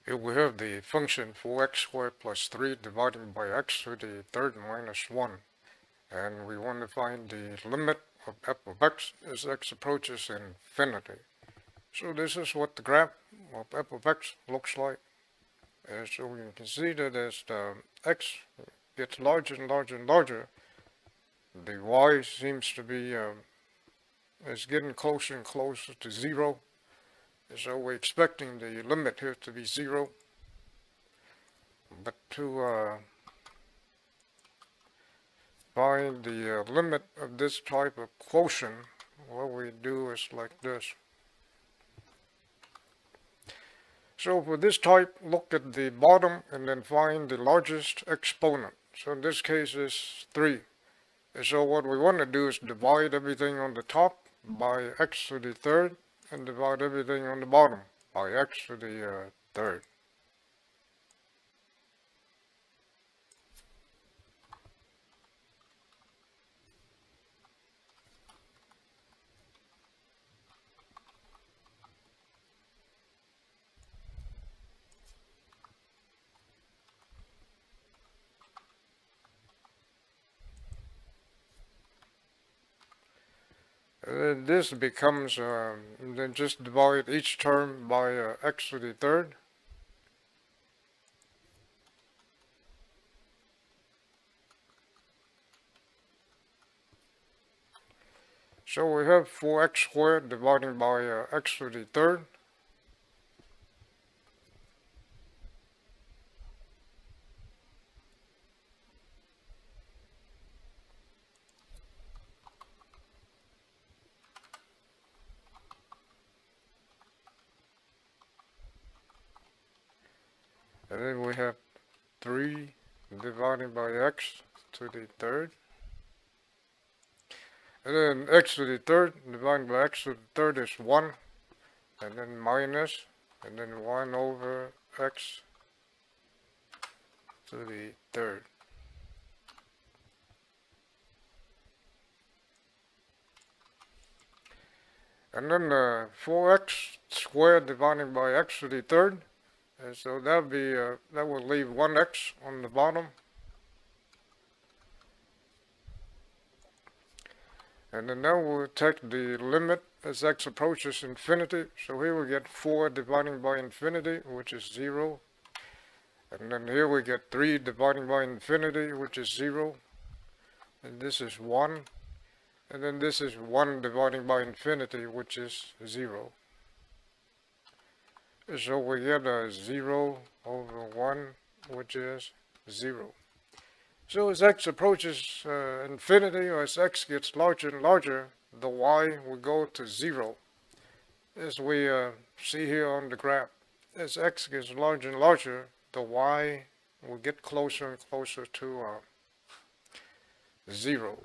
Here we have the function 4x squared plus 3 divided by x to the third minus 1. And we want to find the limit of f of x as x approaches infinity. So this is what the graph of f of x looks like. So you can see that as the x gets larger and larger and larger, the y seems to be is getting closer and closer to 0. So we're expecting the limit here to be 0. But to find the limit of this type of quotient, what we do is like this. So for this type, look at the bottom and then find the largest exponent. So in this case is 3. And so what we want to do is divide everything on the top by x to the third and divide everything on the bottom by x to the third. This becomes, then just divide each term by x to the third. So we have 4x squared divided by x to the third. And then we have 3 divided by x to the third. And then x to the third divided by x to the third is 1. And then minus, and then 1 over x to the third. And then 4x squared divided by x to the third. And so that will leave 1x on the bottom. And then now we'll take the limit as x approaches infinity. So here we get 4 dividing by infinity, which is 0. And then here we get 3 dividing by infinity, which is 0. And this is 1. And then this is 1 dividing by infinity, which is 0. So we get a 0 over 1, which is 0. So as x approaches infinity, or as x gets larger and larger, the y will go to 0. As we see here on the graph, as x gets larger and larger, the y will get closer and closer to 0.